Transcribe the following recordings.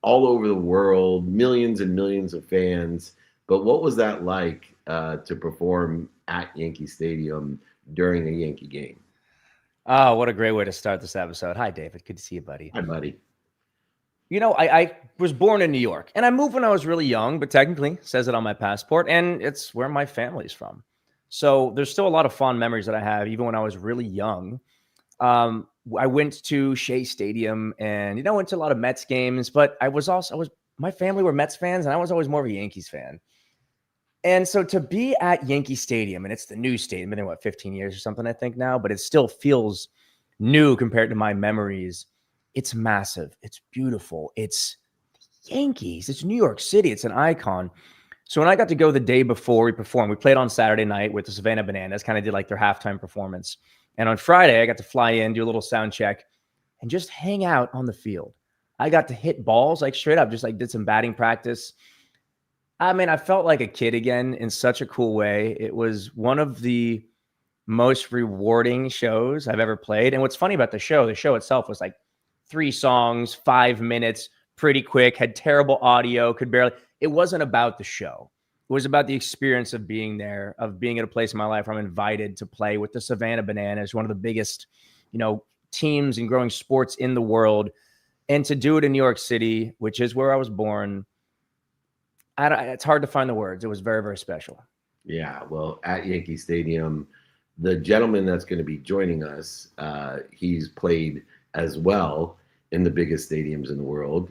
all over the world, millions and millions of fans. But what was that like to perform at Yankee Stadium during a Yankee game? Oh, what a great way to start this episode. Hi, David. Good to see you, buddy. Hi, buddy. I was born in New York and I moved when I was really young, but technically it says it on my passport, and it's where my family's from. So there's still a lot of fond memories that I have, even when I was really young. I went to Shea Stadium and, went to a lot of Mets games, but my family were Mets fans and I was always more of a Yankees fan. And so to be at Yankee Stadium, and it's the new stadium, been there, 15 years or something, I think now, but it still feels new compared to my memories. It's massive. It's beautiful. It's Yankees. It's New York City. It's an icon. So when I got to go the day before we performed, we played on Saturday night with the Savannah Bananas, kind of did like their halftime performance. And on Friday, I got to fly in, do a little sound check, and just hang out on the field. I got to hit balls, like straight up, just like did some batting practice. I mean, I felt like a kid again in such a cool way. It was one of the most rewarding shows I've ever played. And what's funny about the show itself was like 3 songs, 5 minutes, pretty quick, had terrible audio, could barely. It wasn't about the show. It was about the experience of being there, of being at a place in my life where I'm invited to play with the Savannah Bananas, one of the biggest, teams and growing sports in the world. And to do it in New York City, which is where I was born, it's hard to find the words. It was very, very special. Yeah, well, at Yankee Stadium, the gentleman that's going to be joining us, he's played as well in the biggest stadiums in the world.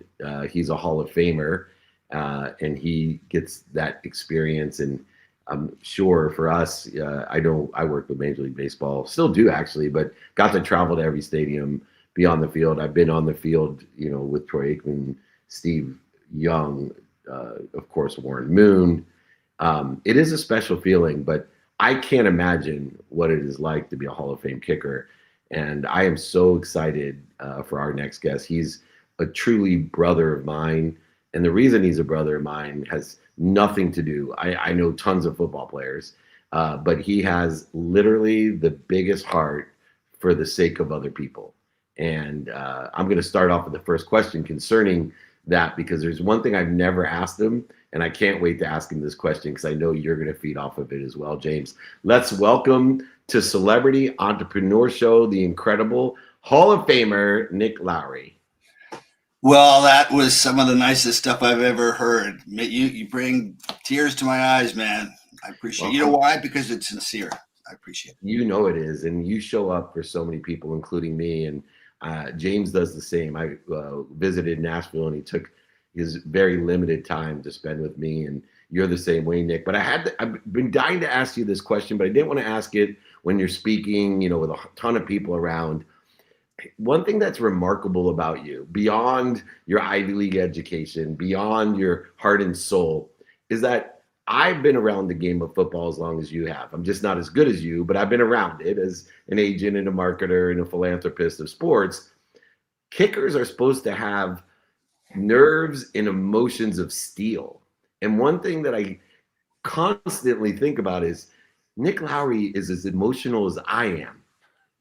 He's a Hall of Famer, and he gets that experience. And I'm sure for us, I work with Major League Baseball, still do actually, but got to travel to every stadium, be on the field. I've been on the field, with Troy Aikman, Steve Young, of course, Warren Moon. It is a special feeling, but I can't imagine what it is like to be a Hall of Fame kicker. And I am so excited for our next guest. He's a truly brother of mine. And the reason he's a brother of mine has nothing to do. I know tons of football players, but he has literally the biggest heart for the sake of other people. And I'm going to start off with the first question concerning that, because there's one thing I've never asked him, and I can't wait to ask him this question because I know you're going to feed off of it as well, James. Let's welcome to Celebrity Entrepreneur Show the incredible Hall of Famer, Nick Lowry. Well, that was some of the nicest stuff I've ever heard. You bring tears to my eyes, man. I appreciate it. You know why? Because it's sincere. I appreciate it. You know it is, and you show up for so many people, including me, and James does the same. I visited Nashville, and he took his very limited time to spend with me, and you're the same way, Nick. But I've been dying to ask you this question, but I didn't want to ask it when you're speaking, with a ton of people around. One thing that's remarkable about you, beyond your Ivy League education, beyond your heart and soul, is that I've been around the game of football as long as you have. I'm just not as good as you, but I've been around it as an agent and a marketer and a philanthropist of sports. Kickers are supposed to have nerves and emotions of steel. And one thing that I constantly think about is Nick Lowry is as emotional as I am.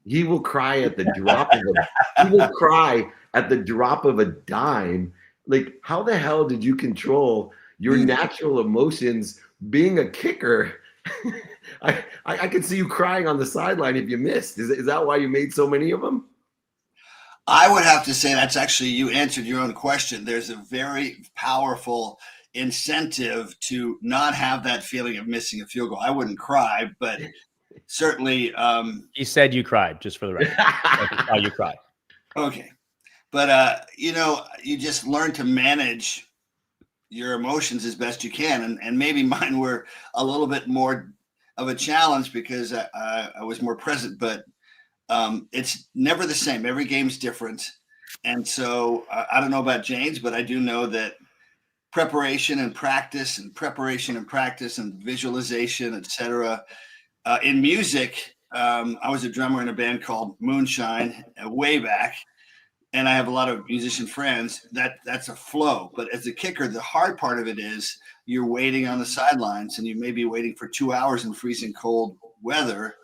He will cry at the drop of a dime. Like, how the hell did you control your natural emotions being a kicker? I could see you crying on the sideline if you missed. Is that why you made so many of them? I would have to say that's actually, you answered your own question. There's a very powerful incentive to not have that feeling of missing a field goal. I wouldn't cry, but certainly. He said you cried, just for the record. How you cry. Okay. But, you just learn to manage your emotions as best you can. And maybe mine were a little bit more of a challenge because I was more present, but it's never the same. Every game's different. And so I don't know about James, but I do know that preparation and practice and visualization, etc. In music, I was a drummer in a band called Moonshine way back, and I have a lot of musician friends. That's a flow. But as a kicker, the hard part of it is you're waiting on the sidelines, and you may be waiting for 2 hours in freezing cold weather,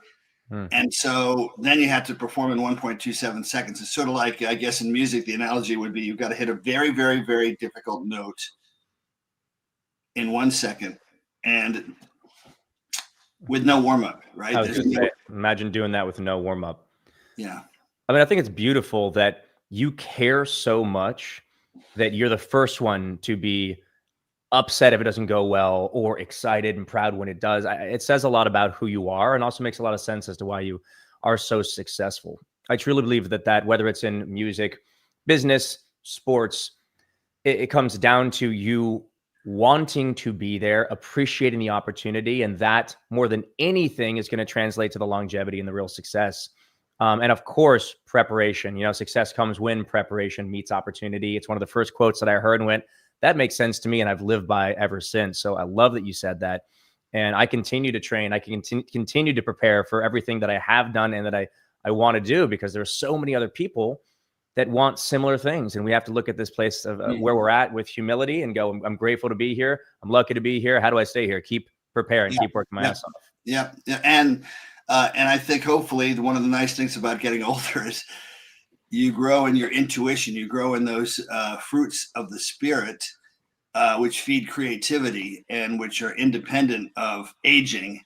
Hmm. And so then you have to perform in 1.27 seconds. It's sort of like, I guess in music, the analogy would be you've got to hit a very, very, very difficult note in 1 second and with no warm up, right? I was going to say, imagine doing that with no warm up. Yeah. I mean, I think it's beautiful that you care so much that you're the first one to be upset if it doesn't go well or excited and proud when it does. It says a lot about who you are and also makes a lot of sense as to why you are so successful. I truly believe that whether it's in music, business, sports, it comes down to you wanting to be there, appreciating the opportunity, and that more than anything is going to translate to the longevity and the real success. And of course, preparation. Success comes when preparation meets opportunity. It's one of the first quotes that I heard and went, that makes sense to me, and I've lived by ever since. So I love that you said that. And I continue to train. I can continue to prepare for everything that I have done and that I want to do, because there's so many other people that want similar things. And we have to look at this place of where we're at with humility and go, I'm grateful to be here. I'm lucky to be here. How do I stay here? Keep preparing, keep working my ass off. Yeah. And I think hopefully one of the nice things about getting older is you grow in your intuition, you grow in those fruits of the spirit, which feed creativity and which are independent of aging.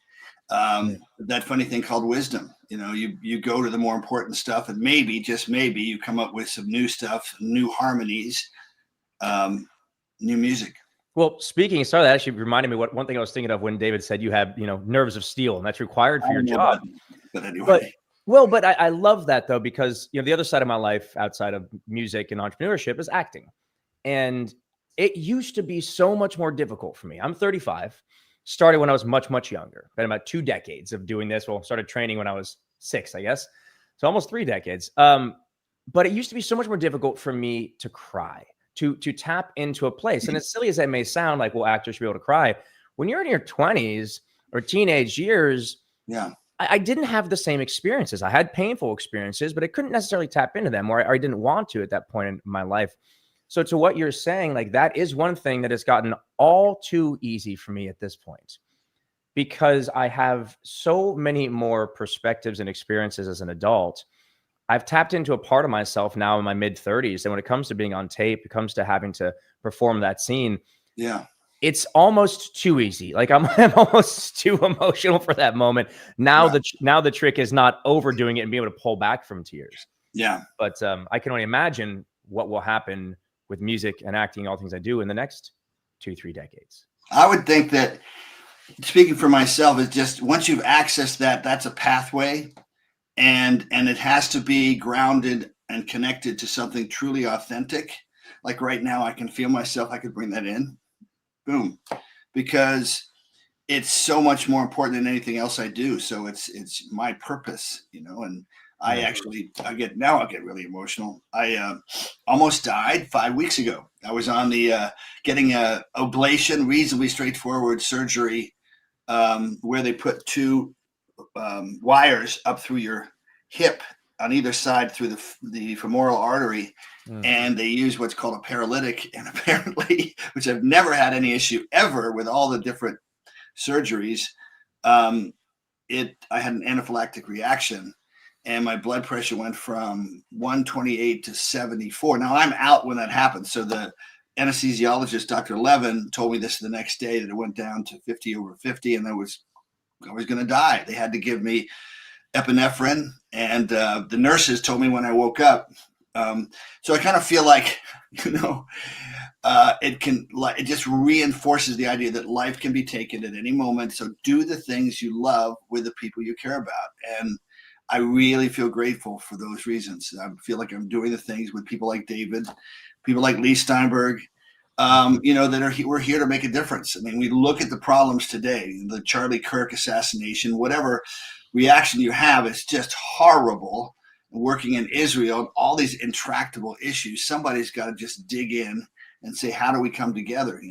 That funny thing called wisdom. You go to the more important stuff, and maybe, just maybe, you come up with some new stuff, new harmonies, new music. Well, speaking of that actually reminded me one thing I was thinking of when David said you have, nerves of steel, and that's required for your job. But anyway. But I love that though, because the other side of my life outside of music and entrepreneurship is acting. And it used to be so much more difficult for me. I'm 35. Started when I was much, much younger. Been about 2 decades of doing this. Well, started training when I was 6, I guess. So almost 3 decades. But it used to be so much more difficult for me to cry, to tap into a place. And as silly as that may sound, like, well, actors should be able to cry. When you're in your 20s or teenage years, yeah, I didn't have the same experiences. I had painful experiences, but I couldn't necessarily tap into them, or I didn't want to at that point in my life. So to what you're saying, like, that is one thing that has gotten all too easy for me at this point, because I have so many more perspectives and experiences as an adult. I've tapped into a part of myself now in my mid 30s. And when it comes to being on tape, it comes to having to perform that scene. Yeah. It's almost too easy. Like I'm almost too emotional for that moment. Now, now the trick is not overdoing it and being able to pull back from tears. Yeah. But I can only imagine what will happen with music and acting, all things I do in the next 2-3 decades. I would think that, speaking for myself, is just once you've accessed that, that's a pathway, and it has to be grounded and connected to something truly authentic. Like right now, I can feel myself. I could bring that in, boom, because it's so much more important than anything else I do. So it's my purpose, and I get really emotional. I almost died 5 weeks ago. I was on the getting a ablation, reasonably straightforward surgery, where they put 2 wires up through your hip on either side through the femoral artery, and they use what's called a paralytic. And apparently, which I've never had any issue ever with all the different surgeries, I had an anaphylactic reaction. And my blood pressure went from 128 to 74. Now, I'm out when that happened. So the anesthesiologist, Dr. Levin, told me this the next day, that it went down to 50/50, and I was going to die. They had to give me epinephrine, and the nurses told me when I woke up. So I kind of feel like, it just reinforces the idea that life can be taken at any moment. So do the things you love with the people you care about. And I really feel grateful for those reasons. I feel like I'm doing the things with people like David, people like Lee Steinberg, that we're here to make a difference. I mean, we look at the problems today, the Charlie Kirk assassination, whatever reaction you have is just horrible. Working in Israel, all these intractable issues, somebody's got to just dig in and say, how do we come together?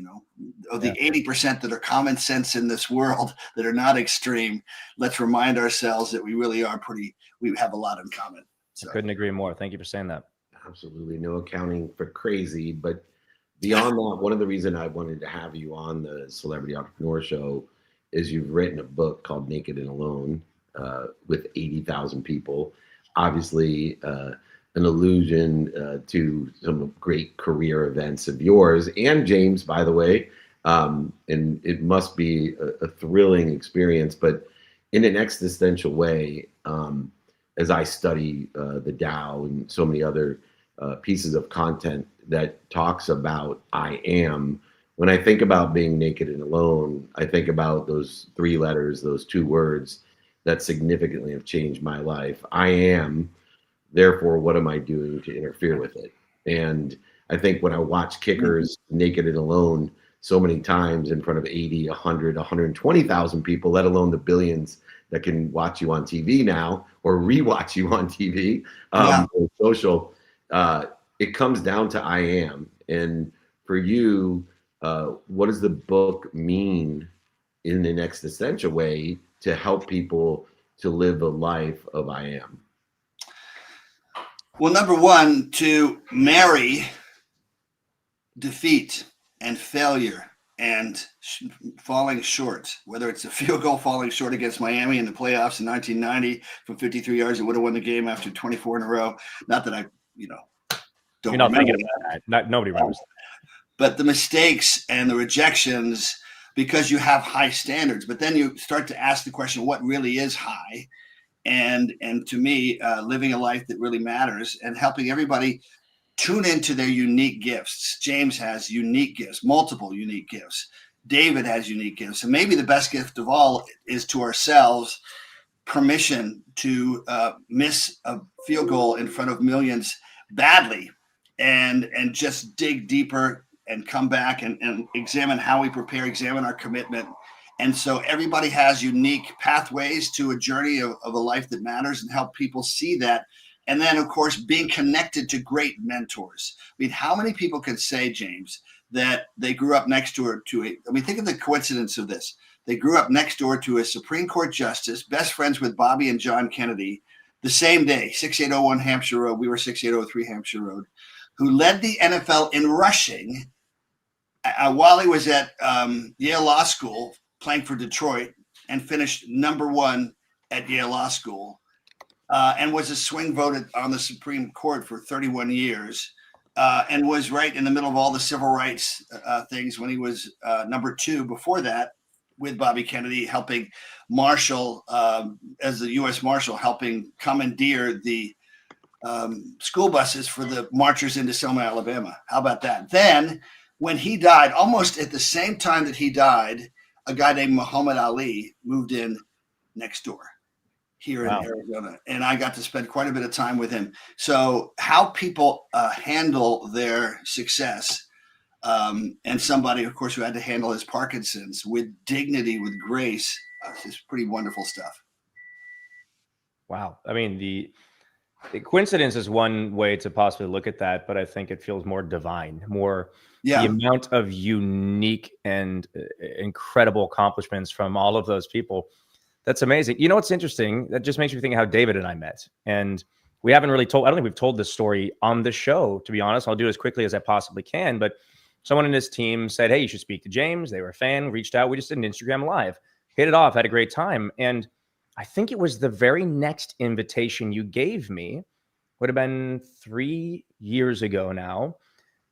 Of the 80% that are common sense in this world that are not extreme, let's remind ourselves that we really are we have a lot in common. So. I couldn't agree more. Thank you for saying that. Absolutely. No accounting for crazy. But beyond that, one of the reasons I wanted to have you on the Celebrity Entrepreneur Show is you've written a book called Naked and Alone. with 80,000 people. Obviously, an allusion to some great career events of yours and James, by the way. And it must be a thrilling experience, but in an existential way, as I study the Tao and so many other pieces of content that talks about I am. When I think about being naked and alone, I think about those 3 letters, those 2 words that significantly have changed my life. I am, therefore, what am I doing to interfere with it? And I think when I watch kickers naked and alone so many times in front of 80, 100, 120,000 people, let alone the billions that can watch you on TV now or rewatch you on TV or social, it comes down to I am. And for you, what does the book mean in an existential way to help people to live a life of I am? Well, number one, to marry defeat and failure and falling short, whether it's a field goal falling short against Miami in the playoffs in 1990 from 53 yards, it would have won the game after 24 in a row. Not that I, don't You're not remember thinking about that. Nobody remembers that. But the mistakes and the rejections, because you have high standards, but then you start to ask the question, what really is high? And to me, living a life that really matters and helping everybody tune into their unique gifts. James has unique gifts, multiple unique gifts. David has unique gifts. And maybe the best gift of all is to ourselves permission to miss a field goal in front of millions badly and just dig deeper and come back and examine how we prepare, examine our commitment. And so everybody has unique pathways to a journey of a life that matters and help people see that. And then, of course, being connected to great mentors. I mean, how many people can say, James, that they grew up next door think of the coincidence of this. They grew up next door to a Supreme Court justice, best friends with Bobby and John Kennedy, the same day, 6801 Hampshire Road. We were 6803 Hampshire Road, who led the NFL in rushing while he was at Yale Law School playing for Detroit and finished number 1 at Yale Law School. And was a swing vote on the Supreme Court for 31 years and was right in the middle of all the civil rights things when he was number 2 before that with Bobby Kennedy, helping Marshall, as the U.S. Marshal, helping commandeer the school buses for the marchers into Selma, Alabama. How about that? Then when he died, almost at the same time that he died, a guy named Muhammad Ali moved in next door here in Arizona. And I got to spend quite a bit of time with him. So how people handle their success and somebody, of course, who had to handle his Parkinson's with dignity, with grace, is pretty wonderful stuff. Wow. I mean, the coincidence is one way to possibly look at that, but I think it feels more divine, more the amount of unique and incredible accomplishments from all of those people. That's amazing. You know what's interesting? That just makes me think of how David and I met. And we haven't really I don't think we've told this story on the show, to be honest. I'll do it as quickly as I possibly can. But someone in his team said, hey, you should speak to James. They were a fan, reached out. We just did an Instagram Live, hit it off, had a great time. And I think it was the very next invitation you gave me, would have been 3 years ago now.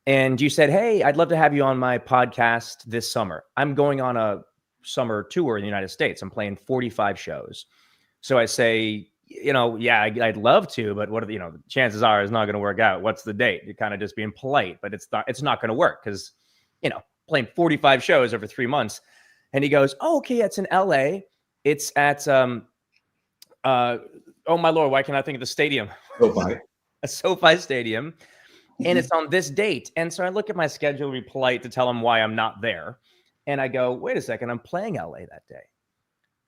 And you said, hey, I'd love to have you on my podcast this summer. I'm going on a summer tour in the United States. I'm playing 45 shows. So I say, I'd love to, but what are the chances are it's not going to work out. What's the date? You're kind of just being polite, but it's not going to work because, playing 45 shows over 3 months. And he goes, oh, okay, it's in LA. It's at, oh my Lord, why can't I think of the stadium? SoFi. A SoFi Stadium. And it's on this date. And so I look at my schedule, be polite to tell him why I'm not there. And I go, wait a second, I'm playing LA that day.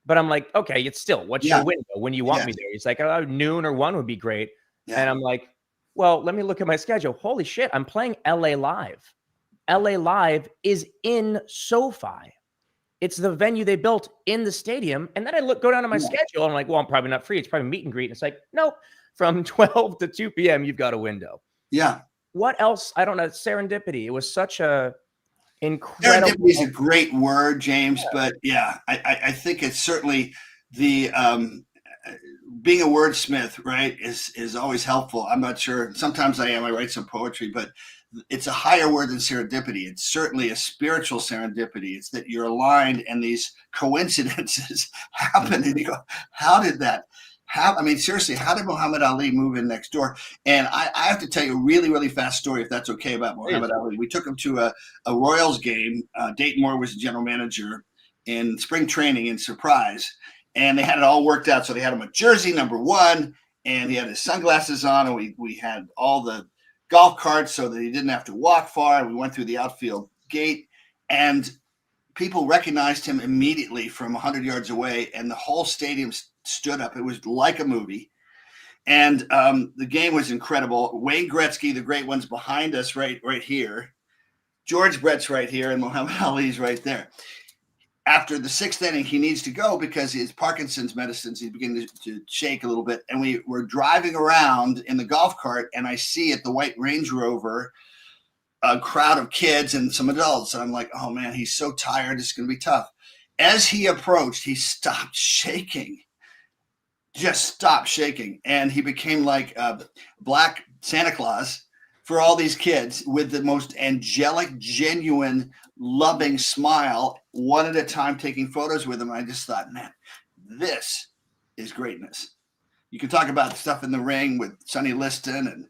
But I'm like, okay, it's still, what's your window when you want me there? He's like, oh, noon or 1 would be great. Yeah. And I'm like, well, let me look at my schedule. Holy shit, I'm playing LA Live. LA Live is in SoFi. It's the venue they built in the stadium. And then I go down to my schedule. And I'm like, well, I'm probably not free. It's probably meet and greet. And it's like, nope, from 12 to 2 p.m., you've got a window. Yeah. What else? I don't know. Serendipity. It was such a incredible. Serendipity is a great word, James, but I think it's certainly the being a wordsmith, right, is always helpful. I'm not sure. Sometimes I am. I write some poetry, but it's a higher word than serendipity. It's certainly a spiritual serendipity. It's that you're aligned and these coincidences happen. And you go, how did that happen? I mean, seriously, how did Muhammad Ali move in next door? And I have to tell you a really, really fast story, if that's okay, about Muhammad Ali. We took him to a Royals game. Dayton Moore was the general manager in spring training in Surprise. And they had it all worked out. So they had him a jersey number 1, and he had his sunglasses on, and we had all the golf carts so that he didn't have to walk far. We went through the outfield gate, and people recognized him immediately from 100 yards away, and the whole stadium stood up. It was like a movie. And the game was incredible. Wayne Gretzky, the great one's behind us right here. George Brett's right here, and Muhammad Ali's right there. After the 6th inning, he needs to go because his Parkinson's medicines, he's beginning to shake a little bit. And we were driving around in the golf cart, and I see at the white Range Rover a crowd of kids and some adults. And I'm like, oh, man, he's so tired. It's going to be tough. As he approached, he stopped shaking, just stopped shaking. And he became like Black Santa Claus for all these kids with the most angelic, genuine, loving smile, one at a time, taking photos with him. I just thought, man, this is greatness. You can talk about stuff in the ring with Sonny Liston and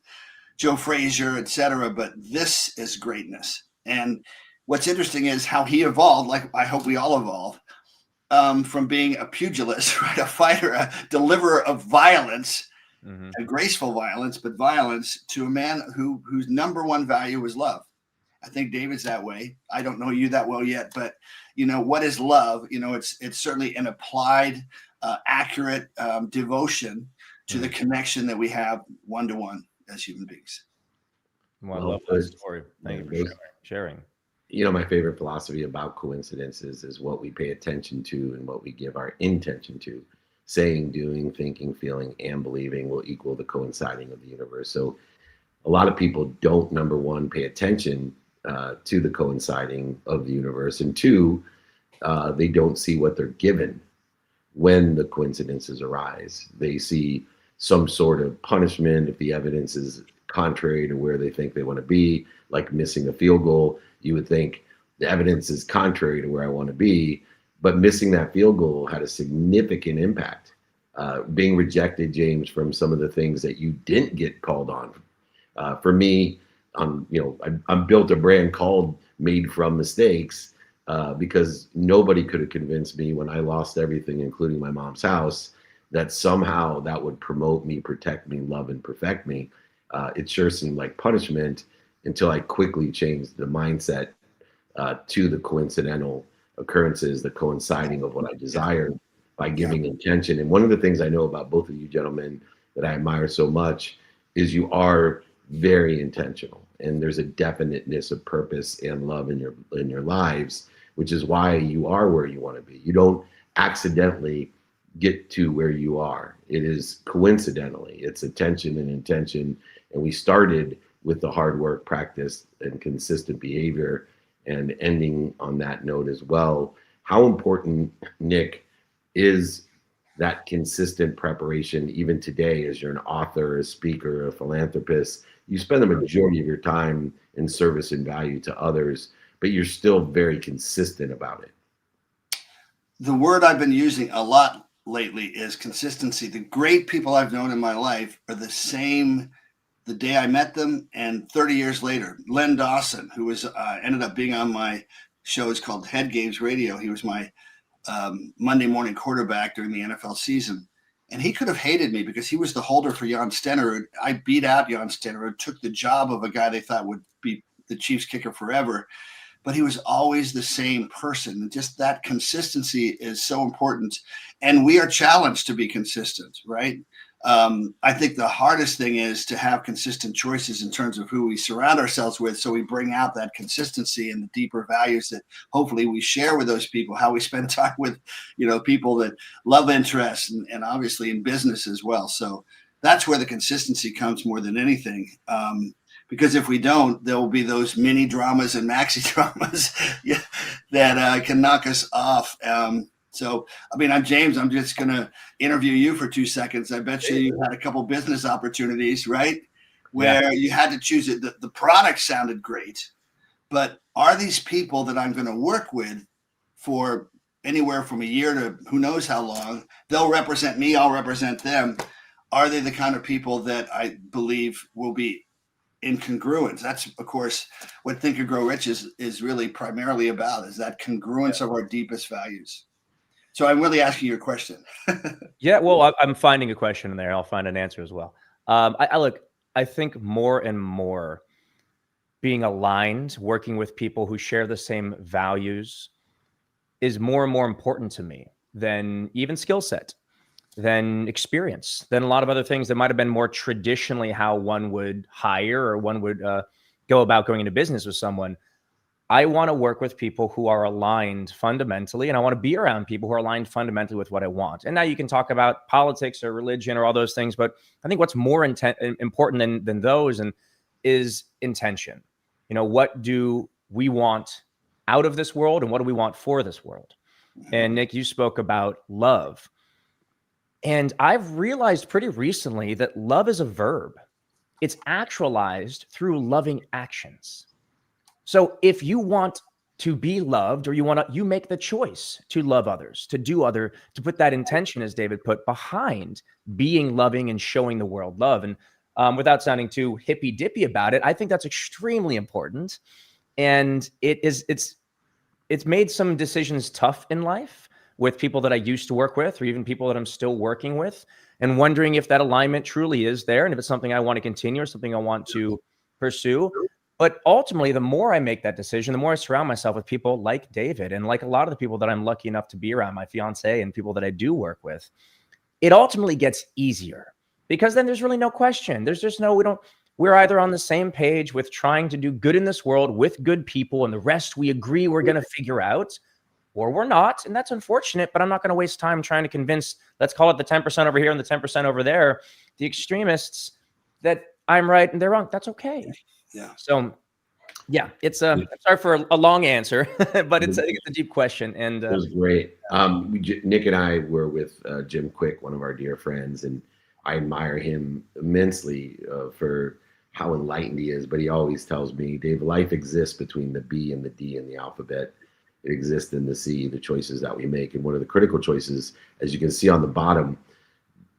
Joe Frazier, et cetera, but this is greatness. And what's interesting is how he evolved, like I hope we all evolve, from being a pugilist, right, a fighter, a deliverer of violence, a graceful violence, but violence, to a man whose number one value was love. I think David's that way. I don't know you that well yet, but what is love? It's certainly an applied, accurate devotion to the connection that we have one-to-one as human beings. Well, I love that story. Thank you for sharing. My favorite philosophy about coincidences is what we pay attention to and what we give our intention to. Saying, doing, thinking, feeling, and believing will equal the coinciding of the universe. So a lot of people don't, number one, pay attention to the coinciding of the universe, and 2, they don't see what they're given when the coincidences arise. They see some sort of punishment if the evidence is contrary to where they think they want to be, like missing a field goal. You would think the evidence is contrary to where I want to be, but missing that field goal had a significant impact. Being rejected, James, from some of the things that you didn't get called on. For me, I'm built a brand called Made From Mistakes because nobody could have convinced me when I lost everything, including my mom's house, that somehow that would promote me, protect me, love, and perfect me. It sure seemed like punishment until I quickly changed the mindset to the coincidental occurrences, the coinciding of what I desired by giving intention. And one of the things I know about both of you gentlemen that I admire so much is you are very intentional, and there's a definiteness of purpose and love in your lives, which is why you are where you want to be. You don't accidentally get to where you are. It is coincidentally. It's attention and intention. And we started with the hard work, practice, and consistent behavior, and ending on that note as well. How important, Nick, is that consistent preparation even today as you're an author, a speaker, a philanthropist? You spend the majority of your time in service and value to others, but you're still very consistent about it. The word I've been using a lot lately is consistency. The great people I've known in my life are the same the day I met them and 30 years later. Len Dawson, who was ended up being on my show, is called Head Games Radio. He was my Monday morning quarterback during the NFL season. And he could have hated me because he was the holder for Jan Stenerud. I beat out Jan Stenerud, took the job of a guy they thought would be the Chiefs kicker forever. But he was always the same person. And just that consistency is so important. And we are challenged to be consistent, right? I think the hardest thing is to have consistent choices in terms of who we surround ourselves with. So we bring out that consistency and the deeper values that hopefully we share with those people, how we spend time with, people that love interests and obviously in business as well. So that's where the consistency comes more than anything. Because if we don't, there will be those mini dramas and maxi dramas that can knock us off. So, I mean, I'm James. I'm just going to interview you for 2 seconds. I bet you had a couple business opportunities, right? Where you had to choose it. The product sounded great, but are these people that I'm going to work with for anywhere from a year to who knows how long? They'll represent me. I'll represent them. Are they the kind of people that I believe will be in congruence? That's, of course, what Think and Grow Rich is really primarily about, is that congruence of our deepest values. So I'm really asking you a question. Yeah, well, I'm finding a question in there. I'll find an answer as well. I think more and more being aligned, working with people who share the same values is more and more important to me than even skill set, than experience, than a lot of other things that might have been more traditionally how one would hire or one would go about going into business with someone. I want to work with people who are aligned fundamentally, and I want to be around people who are aligned fundamentally with what I want. And now you can talk about politics or religion or all those things, but I think what's more important than those is intention. You know, what do we want out of this world, and what do we want for this world? And Nick, you spoke about love. And I've realized pretty recently that love is a verb. It's actualized through loving actions. So if you want to be loved, or you make the choice to love others, to put that intention, as David put, behind being loving and showing the world love. And without sounding too hippy dippy about it, I think that's extremely important. And it's made some decisions tough in life with people that I used to work with, or even people that I'm still working with, and wondering if that alignment truly is there, and if it's something I want to continue or something I want to pursue. But ultimately, the more I make that decision, the more I surround myself with people like David and like a lot of the people that I'm lucky enough to be around, my fiance and people that I do work with, it ultimately gets easier, because then there's really no question. There's just we're either on the same page with trying to do good in this world with good people, and the rest we agree we're going to figure out, or we're not. And that's unfortunate, but I'm not going to waste time trying to convince, let's call it the 10% over here and the 10% over there, the extremists, that I'm right and they're wrong. That's okay. Yeah. So, yeah, it's sorry for a long answer, but I think it's a deep question. And it was great. Nick and I were with Jim Quick, one of our dear friends, and I admire him immensely for how enlightened he is. But he always tells me, Dave, life exists between the B and the D in the alphabet. It exists in the C, the choices that we make. And one of the critical choices, as you can see on the bottom,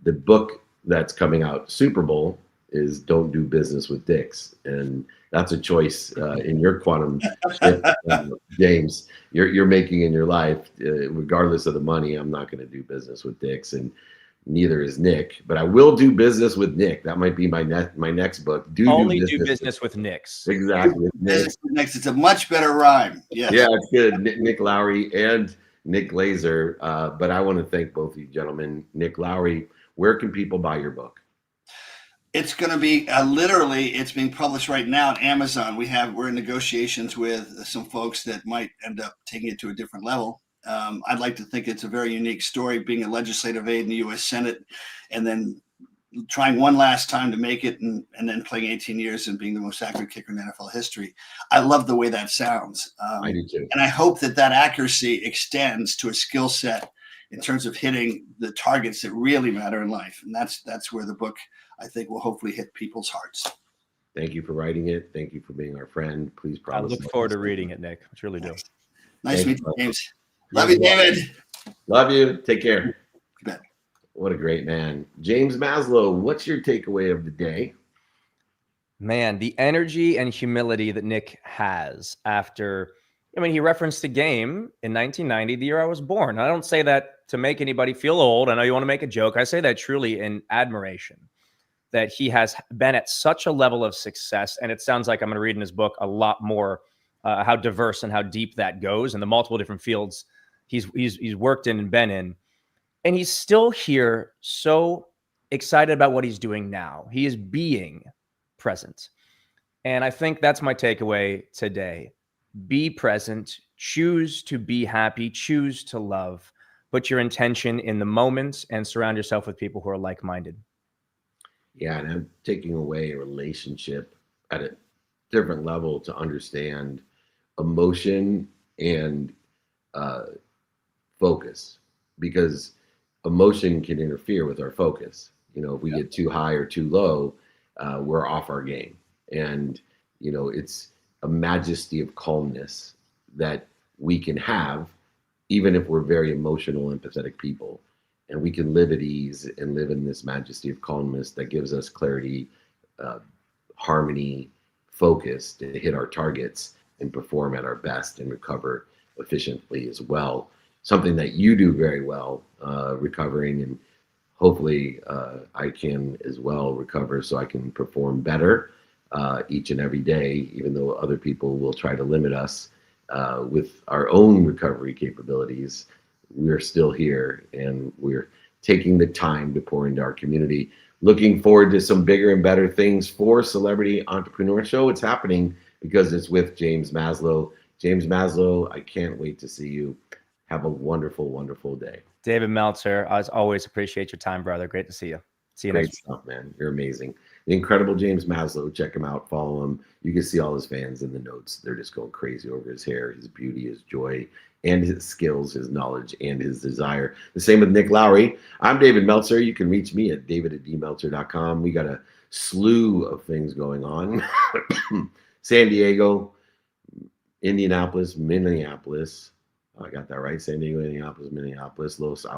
the book that's coming out, Super Bowl, is Don't Do Business with Dicks. And that's a choice in your quantum shift, James, you're making in your life. Regardless of the money, I'm not going to do business with Dicks, and neither is Nick. But I will do business with Nick. That might be my next book. Only do business with Nicks. Exactly. Next, it's a much better rhyme. Yes. Yeah, it's good. Nick Lowry and Nick Glazer. But I want to thank both of you gentlemen. Nick Lowry, where can people buy your book? It's going to be literally, it's being published right now on Amazon. We're in negotiations with some folks that might end up taking it to a different level. I'd like to think it's a very unique story, being a legislative aide in the U.S. Senate, and then trying one last time to make it, and then playing 18 years and being the most accurate kicker in NFL history. I love the way that sounds. I do too. And I hope that accuracy extends to a skill set in terms of hitting the targets that really matter in life. And that's where the book, I think, will hopefully hit people's hearts. Thank you for writing it. Thank you for being our friend. Please promise. I look forward to reading it, Nick. I truly do. Nice to meet you, James. Love you, David. Love you. Take care. You bet. What a great man. James Maslow, what's your takeaway of the day? Man, the energy and humility that Nick has after, he referenced the game in 1990, the year I was born. I don't say that to make anybody feel old. I know you want to make a joke. I say that truly in admiration, that he has been at such a level of success. And it sounds like I'm going to read in his book a lot more how diverse and how deep that goes, and the multiple different fields he's worked in and been in. And he's still here, so excited about what he's doing now. He is being present. And I think that's my takeaway today. Be present, choose to be happy, choose to love, put your intention in the moment, and surround yourself with people who are like-minded. Yeah, and I'm taking away a relationship at a different level to understand emotion and focus. because emotion can interfere with our focus. You know, if we get too high or too low, we're off our game. And, you know, it's a majesty of calmness that we can have, even if we're very emotional, empathetic people. And we can live at ease and live in this majesty of calmness that gives us clarity, harmony, focus to hit our targets and perform at our best and recover efficiently as well. Something that you do very well, recovering, and hopefully I can as well recover so I can perform better each and every day, even though other people will try to limit us with our own recovery capabilities. We're still here, and we're taking the time to pour into our community. Looking forward to some bigger and better things for Celebrity Entrepreneur Show. It's happening because it's with James Maslow. James Maslow, I can't wait to see you. Have a wonderful, wonderful day. David Meltzer, as always, appreciate your time, brother. Great to see you. See you Great next week. stuff, man. You're amazing. The incredible James Maslow. Check him out. Follow him. You can see all his fans in the notes. They're just going crazy over his hair, his beauty, his joy, and his skills, his knowledge, and his desire. The same with Nick Lowry. I'm David Meltzer. You can reach me at david@dmeltzer.com. We got a slew of things going on. San Diego, Indianapolis, Minneapolis. I got that right. San Diego, Indianapolis, Minneapolis, Los